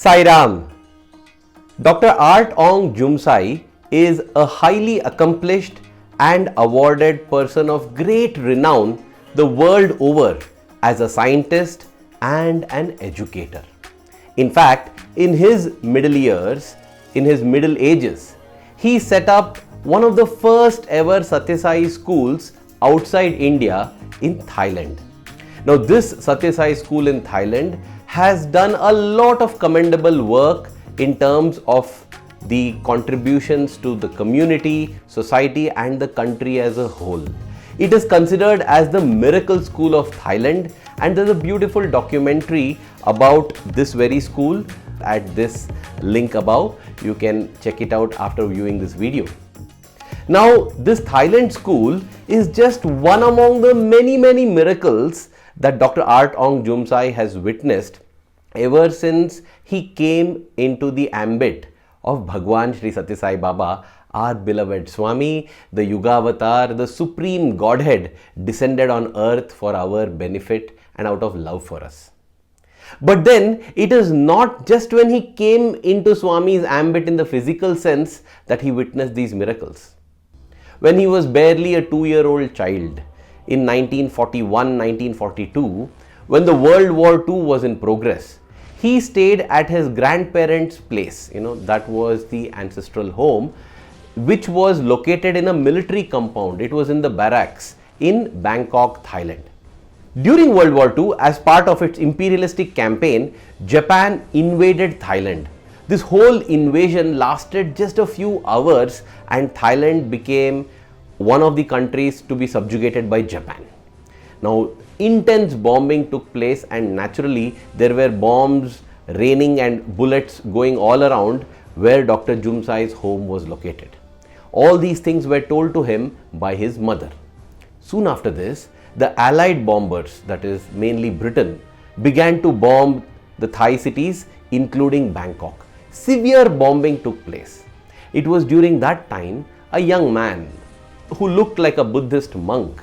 Sai Ram. Dr. Art Ong Jumsai is a highly accomplished and awarded person of great renown the world over as a scientist and an educator. In fact, in his middle ages, he set up one of the first ever Sathya Sai schools outside India in Thailand. Now, this Sathya Sai school in Thailand has done a lot of commendable work in terms of the contributions to the community, society and the country as a whole. It is considered as the miracle school of Thailand, and there's a beautiful documentary about this very school at this link above. You can check it out after viewing this video. Now, this Thailand school is just one among the many miracles that Dr. Art Ong Jumsai has witnessed ever since he came into the ambit of Bhagawan Sri Sathya Sai Baba, our beloved Swami, the Yuga Avatar, the Supreme Godhead descended on earth for our benefit and out of love for us. But then it is not just when he came into Swami's ambit in the physical sense that he witnessed these miracles. When he was barely a 2-year-old child in 1941-1942, when the World War II was in progress, he stayed at his grandparents' place, that was the ancestral home, which was located in a military compound. It was in the barracks in Bangkok, Thailand. During World War II, as part of its imperialistic campaign, Japan invaded Thailand. This whole invasion lasted just a few hours and Thailand became one of the countries to be subjugated by Japan. Now, intense bombing took place and naturally there were bombs raining and bullets going all around where Dr. Jumsai's home was located. All these things were told to him by his mother. Soon after this, the Allied bombers, that is mainly Britain, began to bomb the Thai cities including Bangkok. Severe bombing took place. It was during that time a young man who looked like a Buddhist monk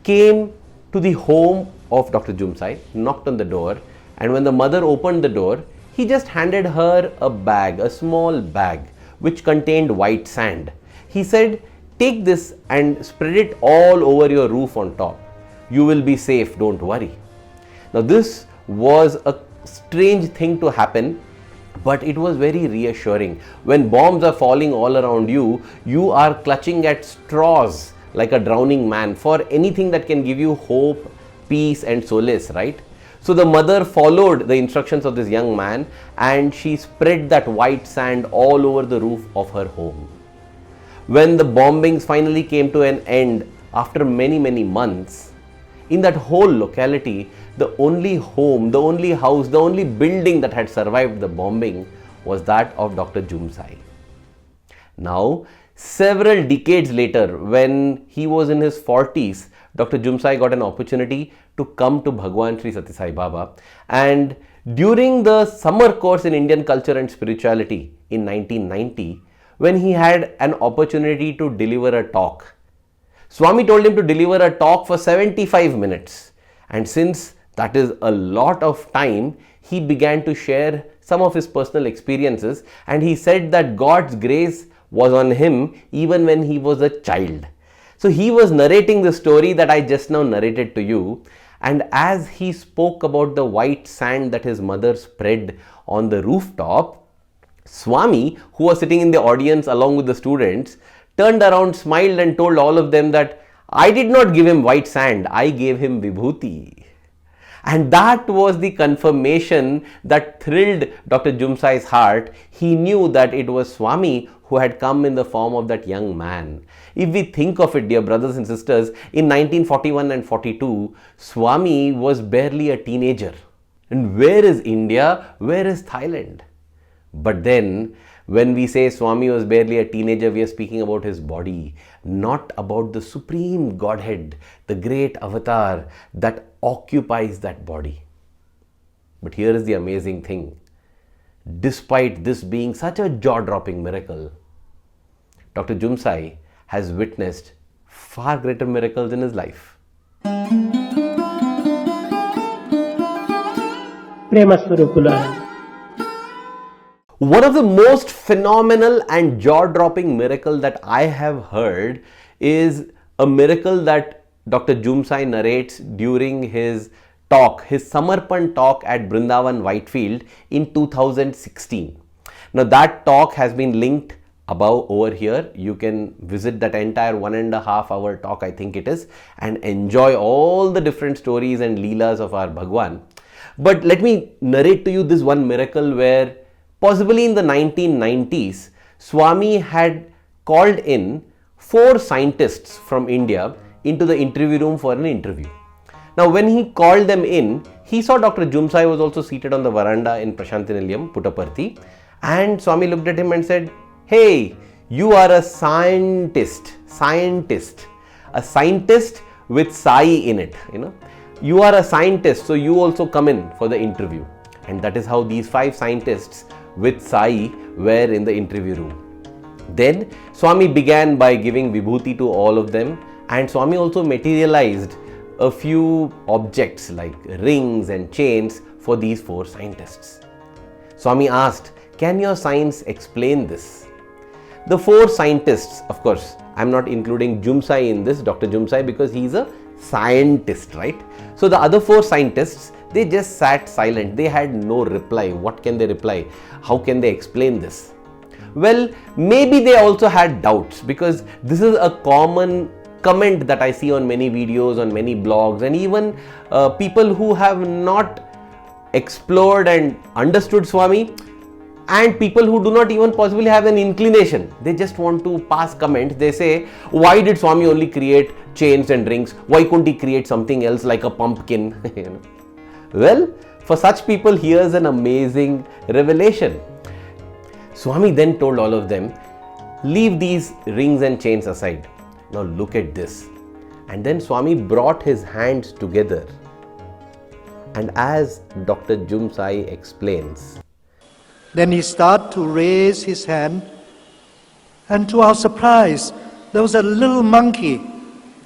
came to the home of Dr. Jumsai, knocked on the door, and when the mother opened the door, he just handed her a bag, a small bag which contained white sand. He said, "Take this and spread it all over your roof on top. You will be safe, don't worry." Now, this was a strange thing to happen, but it was very reassuring. When bombs are falling all around you, you are clutching at straws like a drowning man for anything that can give you hope, peace and solace, right? So the mother followed the instructions of this young man and she spread that white sand all over the roof of her home. When the bombings finally came to an end after many months, in that whole locality, the only home, the only house, the only building that had survived the bombing was that of Dr. Jumsai. Now, several decades later, when he was in his 40s, Dr. Jumsai got an opportunity to come to Bhagawan Sri Sathya Sai Baba, and during the summer course in Indian culture and spirituality in 1990, when he had an opportunity to deliver a talk, Swami told him to deliver a talk for 75 minutes. And since that is a lot of time, he began to share some of his personal experiences, and he said that God's grace was on him even when he was a child. So he was narrating the story that I just now narrated to you, and as he spoke about the white sand that his mother spread on the rooftop, Swami, who was sitting in the audience along with the students, turned around, smiled and told all of them that I did not give him white sand, I gave him vibhuti. And that was the confirmation that thrilled Dr. Jumsai's heart. He knew that it was Swami who had come in the form of that young man. If we think of it, dear brothers and sisters, in 1941 and 42, Swami was barely a teenager. And where is India? Where is Thailand? But then, when we say Swami was barely a teenager, we are speaking about his body, not about the Supreme Godhead, the great avatar that occupies that body. But here is the amazing thing. Despite this being such a jaw-dropping miracle, Dr. Jumsai has witnessed far greater miracles in his life. ప్రేమ స్వరూపులారా, One of the most phenomenal and jaw-dropping miracle that I have heard is a miracle that Dr. Jumsai narrates during his talk, his Samarpan talk at Brindavan Whitefield in 2016. Now that talk has been linked above over here. You can visit that entire 1.5 hour talk, I think it is, and enjoy all the different stories and leelas of our Bhagawan. But let me narrate to you this one miracle where possibly in the 1990s, Swami had called in 4 scientists from India into the interview room for an interview. Now when he called them in, he saw Dr. Jumsai was also seated on the veranda in Prashantinilayam, Puttaparthi, and Swami looked at him and said, "Hey, you are a scientist with Sai in it, You are a scientist, so you also come in for the interview." And that is how these 5 scientists with Sai were in the interview room. Then Swami began by giving vibhuti to all of them, and Swami also materialized a few objects like rings and chains for these 4 scientists. Swami asked, "Can your science explain this?" The 4 scientists, of course, I'm not including Jumsai in this, Dr. Jumsai, because he's a scientist, right? So the other 4 scientists, they just sat silent. They had no reply. What can they reply? How can they explain this? Well, maybe they also had doubts, because this is a common comment that I see on many videos, on many blogs, and even people who have not explored and understood Swami, and people who do not even possibly have an inclination. They just want to pass comments. They say, why did Swami only create chains and rings? Why couldn't he create something else like a pumpkin? Well, for such people, here's an amazing revelation. Swami then told all of them, leave these rings and chains aside. Now look at this. And then Swami brought his hands together. And as Dr. Jumsai explains, then he started to raise his hand, and to our surprise, there was a little monkey,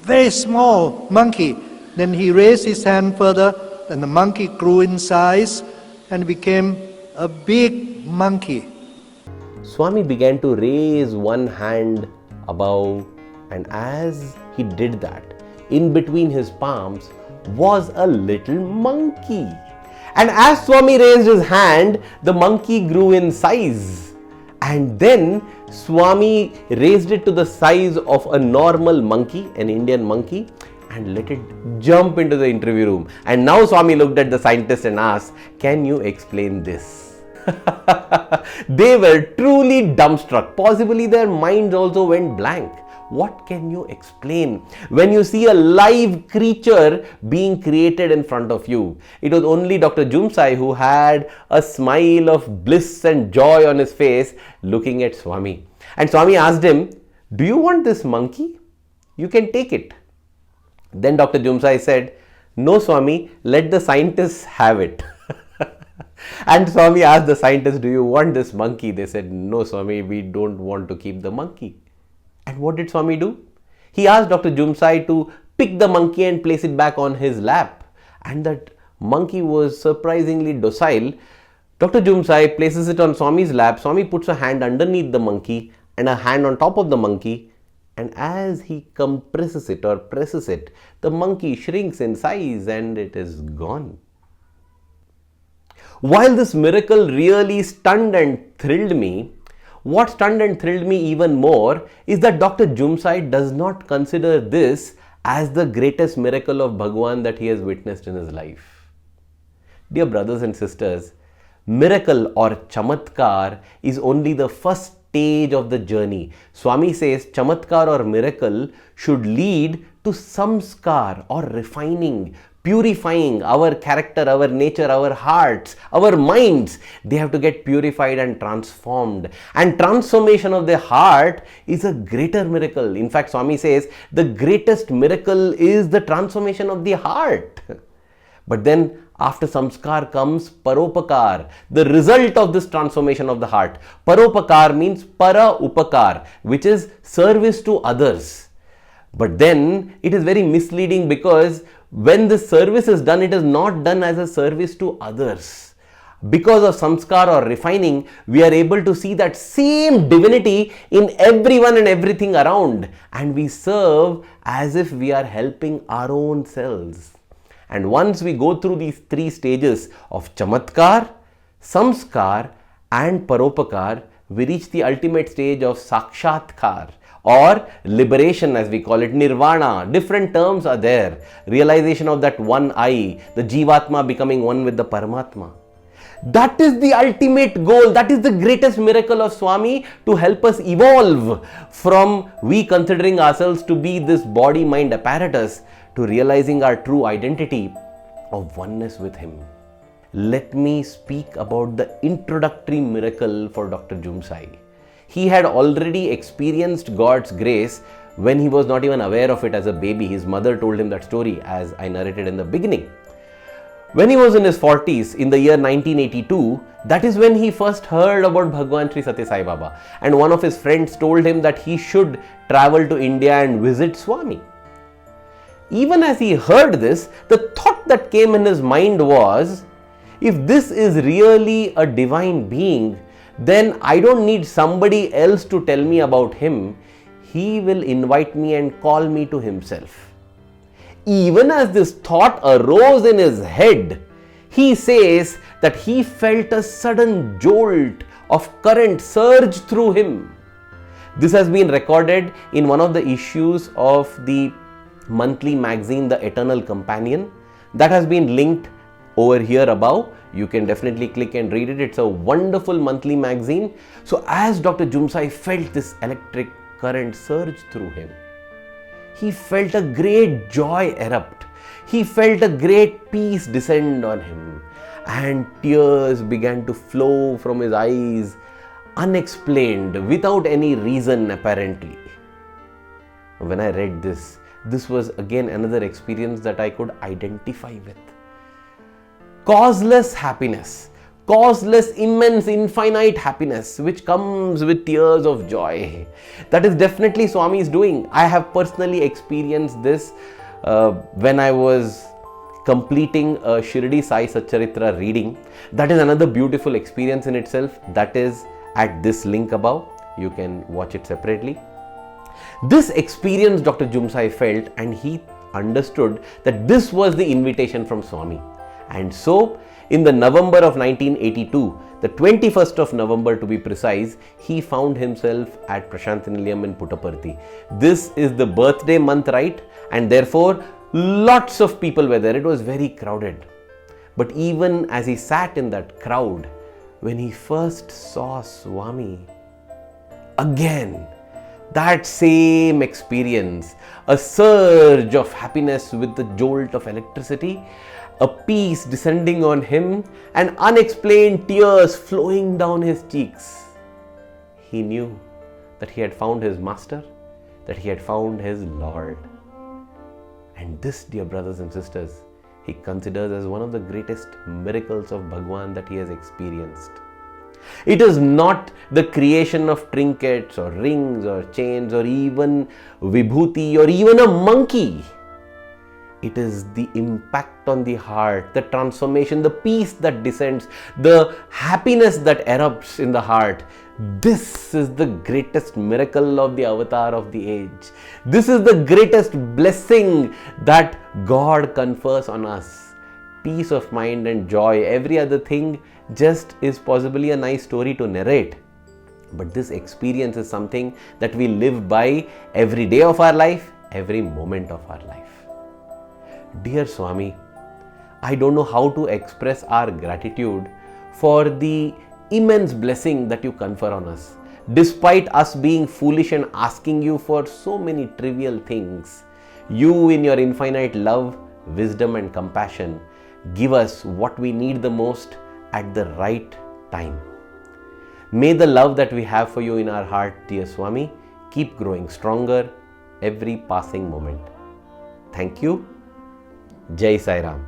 very small monkey. Then he raised his hand further, and the monkey grew in size and became a big monkey. Swami began to raise one hand above, and as he did that, in between his palms was a little monkey. And as Swami raised his hand, the monkey grew in size. And then Swami raised it to the size of a normal monkey, an Indian monkey, and let it jump into the interview room. And now Swami looked at the scientist and asked, "Can you explain this?" They were truly dumbstruck. Possibly their minds also went blank. What can you explain when you see a live creature being created in front of you? It was only Dr. Jumsai who had a smile of bliss and joy on his face looking at Swami. And Swami asked him, "Do you want this monkey? You can take it." Then Dr. Jumsai said, "No, Swami, let the scientists have it." And Swami asked the scientists, "Do you want this monkey?" They said, "No, Swami, we don't want to keep the monkey." And what did Swami do? He asked Dr. Jumsai to pick the monkey and place it back on his lap. And that monkey was surprisingly docile. Dr. Jumsai places it on Swami's lap. Swami puts a hand underneath the monkey and a hand on top of the monkey. And as he compresses it or presses it, the monkey shrinks in size and it is gone. While this miracle really stunned and thrilled me, what stunned and thrilled me even more is that Dr. Jumsai does not consider this as the greatest miracle of Bhagawan that he has witnessed in his life. Dear brothers and sisters, miracle or chamatkar is only the first stage of the journey. Swami says chamatkar or miracle should lead to samskar or refining, purifying our character, our nature, our hearts, our minds. They have to get purified and transformed. And transformation of the heart is a greater miracle. In fact, Swami says the greatest miracle is the transformation of the heart. But then after samskar comes paropakar, the result of this transformation of the heart. Paropakar means para upakar, which is service to others. But then it is very misleading, because when the service is done, it is not done as a service to others. Because of samskar or refining, we are able to see that same divinity in everyone and everything around, and we serve as if we are helping our own selves. And once we go through these three stages of chamatkar, samskar and paropakar, we reach the ultimate stage of sakshatkar, or liberation, as we call it, nirvana. Different terms are there. Realization of that one I, the jivatma becoming one with the paramatma. That is the ultimate goal. That is the greatest miracle of Swami, to help us evolve from we considering ourselves to be this body-mind apparatus to realizing our true identity of oneness with Him. Let me speak about the introductory miracle for Dr. Jumsai. He had already experienced God's grace when he was not even aware of it as a baby. His mother told him that story, as I narrated in the beginning. When he was in his 40s, in the year 1982, that is when he first heard about Bhagawan Sri Sathya Sai Baba, and one of his friends told him that he should travel to India and visit Swami. Even as he heard this, the thought that came in his mind was, if this is really a divine being, then I don't need somebody else to tell me about him. He will invite me and call me to himself. Even as this thought arose in his head, he says that he felt a sudden jolt of current surge through him. This has been recorded in one of the issues of the monthly magazine, The Eternal Companion. That has been linked over here above. You can definitely click and read it. It's a wonderful monthly magazine. So as Dr. Jumsai felt this electric current surge through him, he felt a great joy erupt. He felt a great peace descend on him, and tears began to flow from his eyes, unexplained, without any reason apparently. When I read this was again another experience that I could identify with. Causeless happiness, causeless, immense, infinite happiness which comes with tears of joy. That is definitely Swami's doing. I have personally experienced this when I was completing a Shirdi Sai Satcharitra reading. That is another beautiful experience in itself. That is at this link above. You can watch it separately. This experience Dr. Jumsai felt, and he understood that this was the invitation from Swami. And so, in the November of 1982, the 21st of November to be precise, he found himself at Prashantinilayam in Puttaparthi. This is the birthday month, right? And therefore, lots of people were there. It was very crowded. But even as he sat in that crowd, when he first saw Swami, again, that same experience, a surge of happiness with the jolt of electricity, a peace descending on him, and unexplained tears flowing down his cheeks. He knew that he had found his master, that he had found his Lord. And this, dear brothers and sisters, he considers as one of the greatest miracles of Bhagawan that he has experienced. It is not the creation of trinkets or rings or chains or even vibhuti or even a monkey. It is the impact on the heart, the transformation, the peace that descends, the happiness that erupts in the heart. This is the greatest miracle of the avatar of the age. This is the greatest blessing that God confers on us. Peace of mind and joy. Every other thing just is possibly a nice story to narrate. But this experience is something that we live by every day of our life, every moment of our life. Dear Swami, I don't know how to express our gratitude for the immense blessing that you confer on us. Despite us being foolish and asking you for so many trivial things, you in your infinite love, wisdom and compassion give us what we need the most at the right time. May the love that we have for you in our heart, dear Swami, keep growing stronger every passing moment. Thank you. Jai Sai Ram.